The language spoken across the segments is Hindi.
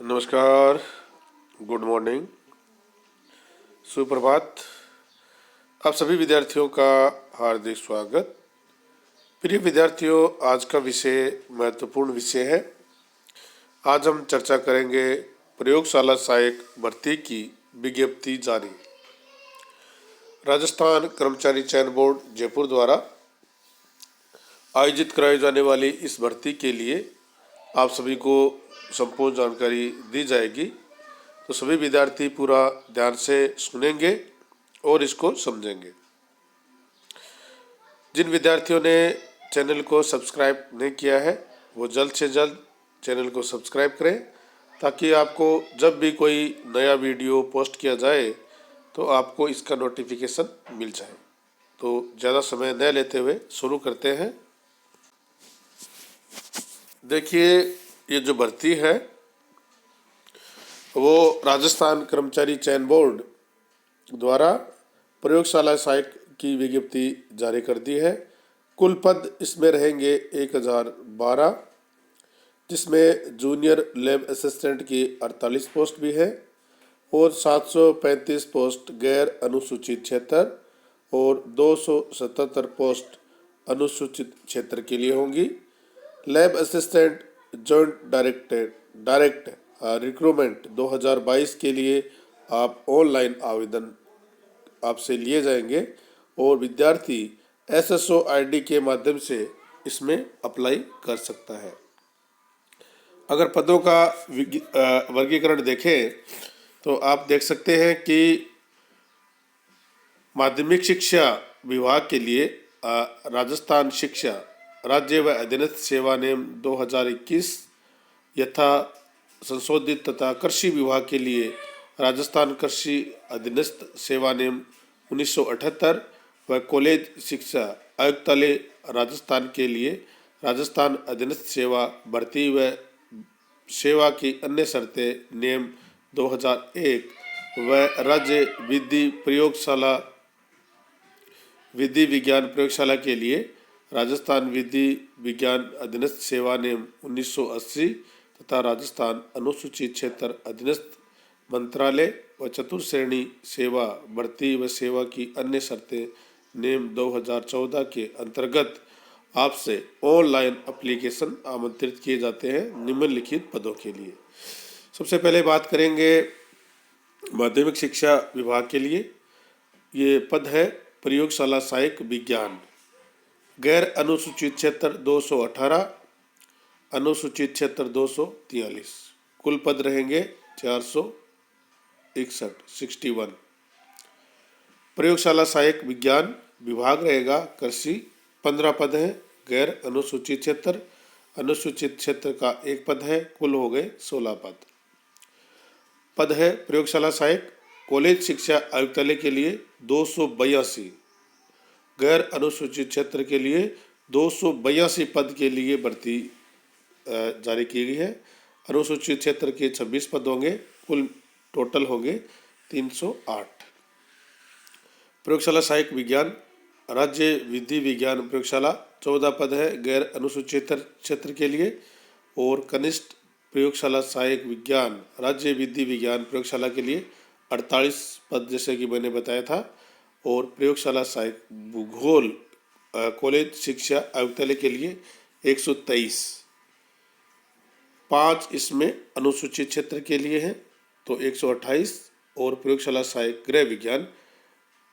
नमस्कार, गुड मॉर्निंग, सुप्रभात। आप सभी विद्यार्थियों का हार्दिक स्वागत। प्रिय विद्यार्थियों, आज का विषय महत्वपूर्ण विषय है। आज हम चर्चा करेंगे प्रयोगशाला सहायक भर्ती की विज्ञप्ति जारी। राजस्थान कर्मचारी चयन बोर्ड जयपुर द्वारा आयोजित कराई जाने वाली इस भर्ती के लिए आप सभी को संपूर्ण जानकारी दी जाएगी, तो सभी विद्यार्थी पूरा ध्यान से सुनेंगे और इसको समझेंगे। जिन विद्यार्थियों ने चैनल को सब्सक्राइब नहीं किया है वो जल्द से जल्द चैनल को सब्सक्राइब करें, ताकि आपको जब भी कोई नया वीडियो पोस्ट किया जाए तो आपको इसका नोटिफिकेशन मिल जाए। तो ज़्यादा समय न लेते हुए शुरू करते हैं। देखिए, ये जो भर्ती है वो राजस्थान कर्मचारी चयन बोर्ड द्वारा प्रयोगशाला सहायक की विज्ञप्ति जारी कर दी है। कुल पद इसमें रहेंगे 1012, जिसमें जूनियर लैब असिस्टेंट की 48 पोस्ट भी है और 735 पोस्ट गैर अनुसूचित क्षेत्र और 277 पोस्ट अनुसूचित क्षेत्र के लिए होंगी। Lab assistant joint direct recruitment 2022 के लिए आप ऑनलाइन आवेदन आपसे लिए जाएंगे और विद्यार्थी SSO ID के माध्यम से इसमें अप्लाई कर सकता है। अगर पदों का वर्गीकरण देखें तो आप देख सकते हैं कि माध्यमिक शिक्षा विभाग के लिए राजस्थान शिक्षा राज्य व अधीनस्थ सेवा नियम 2021 यथा संशोधित तथा कृषि विभाग के लिए राजस्थान कृषि अधीनस्थ सेवा नियम 1978 व कॉलेज शिक्षा आयुक्तालय राजस्थान के लिए राजस्थान अधीनस्थ सेवा भर्ती व सेवा की अन्य शर्तें नियम 2001 व राज्य विधि विज्ञान प्रयोगशाला के लिए राजस्थान विधि विज्ञान अधीनस्थ सेवा नियम 1980 तथा राजस्थान अनुसूचित क्षेत्र अधीनस्थ मंत्रालय व चतुर्श्रेणी सेवा भर्ती व सेवा की अन्य शर्तें नियम 2014 के अंतर्गत आपसे ऑनलाइन एप्लीकेशन आमंत्रित किए जाते हैं निम्नलिखित पदों के लिए। सबसे पहले बात करेंगे माध्यमिक शिक्षा विभाग के लिए। ये पद है प्रयोगशाला सहायक विज्ञान, गैर अनुसूचित क्षेत्र 218, अनुसूचित क्षेत्र 243। कुल पद रहेंगे 461। प्रयोगशाला सहायक विज्ञान विभाग रहेगा कृषि, 15 पद हैं। गैर अनुसूचित क्षेत्र, अनुसूचित क्षेत्र का 1 पद है, कुल हो गए 16 पद है। प्रयोगशाला सहायक कॉलेज शिक्षा आयुक्तालय के लिए 282, गैर अनुसूचित क्षेत्र के लिए 282 पद के लिए भर्ती जारी की गई है। अनुसूचित क्षेत्र के 26 पद होंगे, कुल टोटल होंगे 308। प्रयोगशाला सहायक विज्ञान राज्य विधि विज्ञान प्रयोगशाला 14 पद है गैर अनुसूचित क्षेत्र के लिए, और कनिष्ठ प्रयोगशाला सहायक विज्ञान राज्य विधि विज्ञान प्रयोगशाला के लिए 48 पद जैसे कि मैंने बताया था, और प्रयोगशाला सहायक भूगोल कॉलेज शिक्षा आयुक्तालय के लिए 123। 5 इसमें अनुसूचित क्षेत्र के लिए हैं तो 128, और प्रयोगशाला सहायक गृह विज्ञान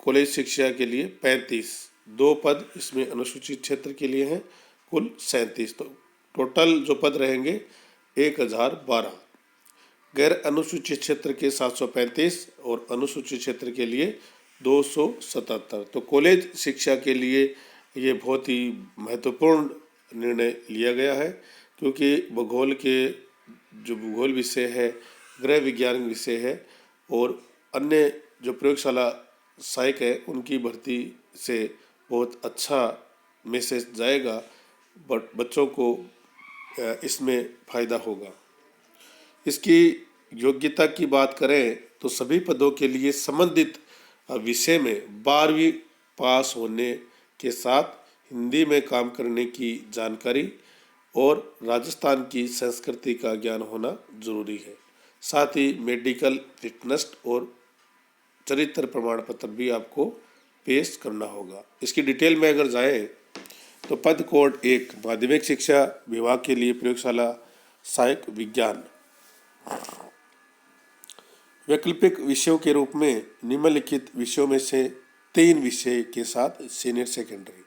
कॉलेज शिक्षा के लिए 35। 2 पद इसमें अनुसूचित क्षेत्र के लिए हैं, कुल 37। तो टोटल जो पद रहेंगे 1012। गैर अनुसूचित क्षेत्र के 735 और अनुसूचित क्षेत्र के लिए 277। तो कॉलेज शिक्षा के लिए ये बहुत ही महत्वपूर्ण निर्णय लिया गया है, क्योंकि भूगोल विषय है, गृह विज्ञान विषय है और अन्य जो प्रयोगशाला सहायक है उनकी भर्ती से बहुत अच्छा मैसेज जाएगा, बच्चों को इसमें फ़ायदा होगा। इसकी योग्यता की बात करें तो सभी पदों के लिए संबंधित विषय में 12वीं पास होने के साथ हिंदी में काम करने की जानकारी और राजस्थान की संस्कृति का ज्ञान होना जरूरी है। साथ ही मेडिकल फिटनेस और चरित्र प्रमाण पत्र भी आपको पेश करना होगा। इसकी डिटेल में अगर जाए तो पद कोड 1 माध्यमिक शिक्षा विभाग के लिए प्रयोगशाला सहायक विज्ञान, वैकल्पिक विषयों के रूप में निम्नलिखित विषयों में से 3 विषय के साथ सीनियर सेकेंडरी: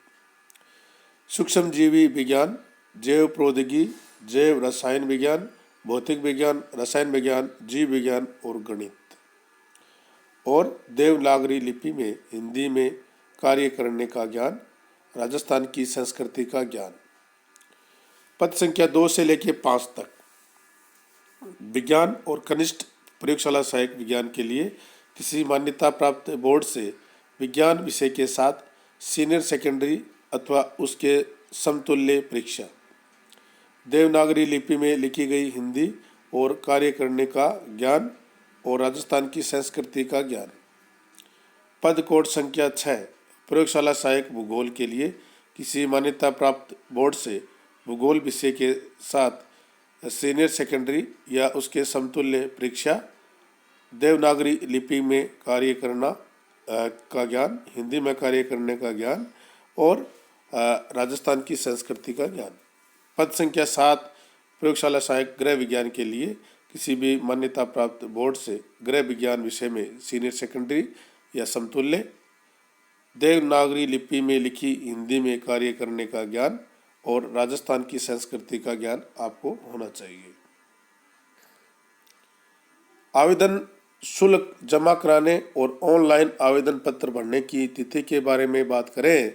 सूक्ष्मजीवी विज्ञान, जैव प्रौद्योगिकी, जैव रसायन विज्ञान, भौतिक विज्ञान, रसायन विज्ञान, जीव विज्ञान और गणित, और देवनागरी लिपि में हिंदी में कार्य करने का ज्ञान, राजस्थान की संस्कृति का ज्ञान। पद संख्या 2 से लेकर 5 तक विज्ञान और कनिष्ठ प्रयोगशाला सहायक विज्ञान के लिए किसी मान्यता प्राप्त बोर्ड से विज्ञान विषय के साथ सीनियर सेकेंडरी अथवा उसके समतुल्य परीक्षा, देवनागरी लिपि में लिखी गई हिंदी और कार्य करने का ज्ञान और राजस्थान की संस्कृति का ज्ञान। पद कोड संख्या 6 प्रयोगशाला सहायक भूगोल के लिए किसी मान्यता प्राप्त बोर्ड से भूगोल विषय के साथ सीनियर सेकेंडरी या उसके समतुल्य परीक्षा, देवनागरी लिपि में कार्य करना का ज्ञान, हिंदी में कार्य करने का ज्ञान और राजस्थान की संस्कृति का ज्ञान। पद संख्या 7 प्रयोगशाला सहायक गृह विज्ञान के लिए किसी भी मान्यता प्राप्त बोर्ड से गृह विज्ञान विषय में सीनियर सेकेंडरी या समतुल्य, देवनागरी लिपि में लिखी हिंदी में कार्य करने का ज्ञान और राजस्थान की संस्कृति का ज्ञान आपको होना चाहिए। आवेदन शुल्क जमा कराने और ऑनलाइन आवेदन पत्र भरने की तिथि के बारे में बात करें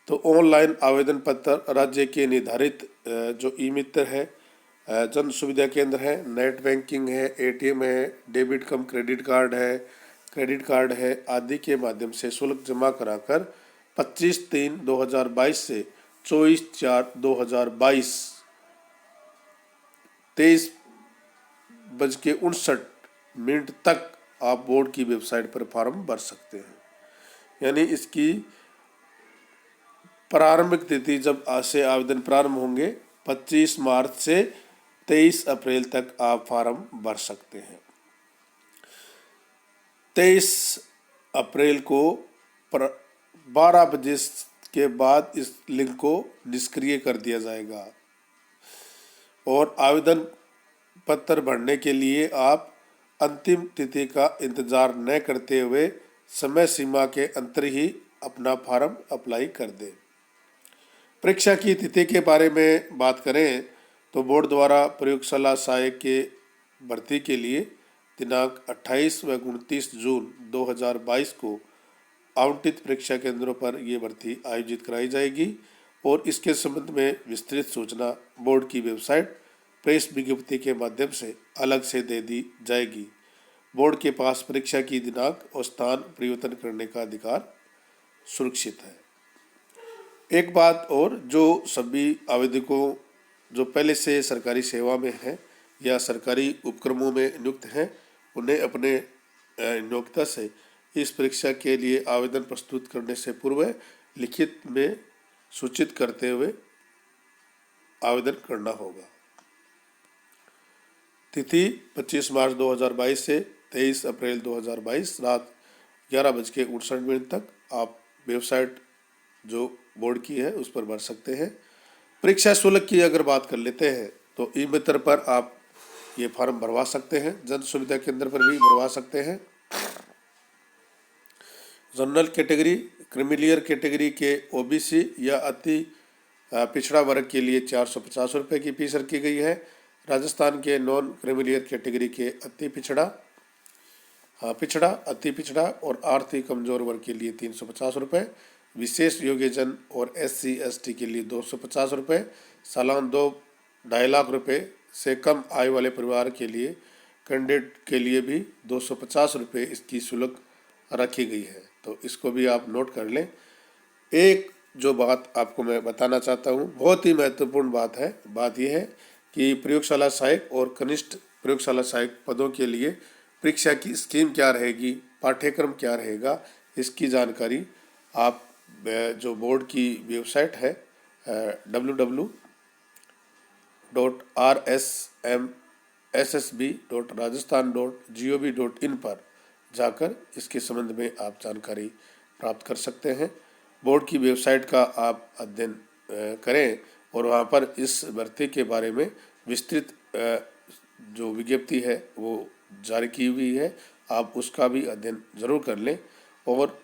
तो ऑनलाइन आवेदन पत्र राज्य के निर्धारित जो ई मित्र है, जन सुविधा केंद्र है, नेट बैंकिंग है, एटीएम है, डेबिट कम क्रेडिट कार्ड है आदि के माध्यम से शुल्क जमा कराकर 25/3/2022 से 24/4/2022 23:59 तक आप बोर्ड की वेबसाइट पर फॉर्म भर सकते हैं। यानी इसकी प्रारंभिक तिथि जब आज से आवेदन प्रारंभ होंगे 25 मार्च से 23 अप्रैल तक आप फॉर्म भर सकते हैं। 23 अप्रैल को 12 बजे के बाद इस लिंक को निष्क्रिय कर दिया जाएगा और आवेदन पत्र भरने के लिए आप अंतिम तिथि का इंतजार न करते हुए समय सीमा के अंतर ही अपना फॉर्म अप्लाई कर दें। परीक्षा की तिथि के बारे में बात करें तो बोर्ड द्वारा प्रयोगशाला सहायक के भर्ती के लिए दिनांक 28 व 29 जून 2022 को आवंटित परीक्षा केंद्रों पर ये भर्ती आयोजित कराई जाएगी और इसके संबंध में विस्तृत सूचना बोर्ड की वेबसाइट प्रेस विज्ञप्ति के माध्यम से अलग से दे दी जाएगी। बोर्ड के पास परीक्षा की दिनांक और स्थान परिवर्तन करने का अधिकार सुरक्षित है। एक बात और, जो सभी आवेदकों जो पहले से सरकारी सेवा में हैं या सरकारी उपक्रमों में नियुक्त हैं उन्हें अपने नियोक्ता से इस परीक्षा के लिए आवेदन प्रस्तुत करने से पूर्व लिखित में सूचित करते हुए आवेदन करना होगा। तिथि 25 मार्च 2022 से 23 अप्रैल 2022 रात 11:59 तक आप वेबसाइट जो बोर्ड की है उस पर भर सकते हैं। परीक्षा शुल्क की अगर बात कर लेते हैं तो ई मित्र पर आप ये फॉर्म भरवा सकते हैं, जन सुविधा केंद्र पर भी भरवा सकते हैं। जनरल कैटेगरी, क्रीमिलियर कैटेगरी के ओबीसी या अति पिछड़ा वर्ग के लिए 450 रुपये की फीस रखी गई है। राजस्थान के नॉन क्रीमिलियर कैटेगरी के अति पिछड़ा और आर्थिक कमजोर वर्ग के लिए 350 रुपये, विशेष योग्यजन और SC/ST के लिए 250 रुपये, सालाना 2.5 लाख रुपये से कम आय वाले परिवार के लिए कैंडिडेट के लिए भी 250 रुपये इसकी शुल्क रखी गई है। तो इसको भी आप नोट कर लें। एक जो बात आपको मैं बताना चाहता हूँ, बहुत ही महत्वपूर्ण बात है। बात यह है कि प्रयोगशाला सहायक और कनिष्ठ प्रयोगशाला सहायक पदों के लिए परीक्षा की स्कीम क्या रहेगी, पाठ्यक्रम क्या रहेगा, इसकी जानकारी आप जो बोर्ड की वेबसाइट है www.rsmsc ssb.rajasthan.gov.in पर जाकर इसके संबंध में आप जानकारी प्राप्त कर सकते हैं। बोर्ड की वेबसाइट का आप अध्ययन करें और वहाँ पर इस भर्ती के बारे में विस्तृत जो विज्ञप्ति है वो जारी की हुई है, आप उसका भी अध्ययन जरूर कर लें और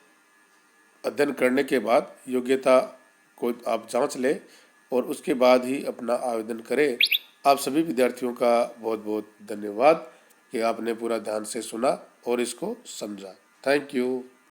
अध्ययन करने के बाद योग्यता को आप जांच लें और उसके बाद ही अपना आवेदन करें। आप सभी विद्यार्थियों का बहुत बहुत धन्यवाद कि आपने पूरा ध्यान से सुना और इसको समझा। Thank you.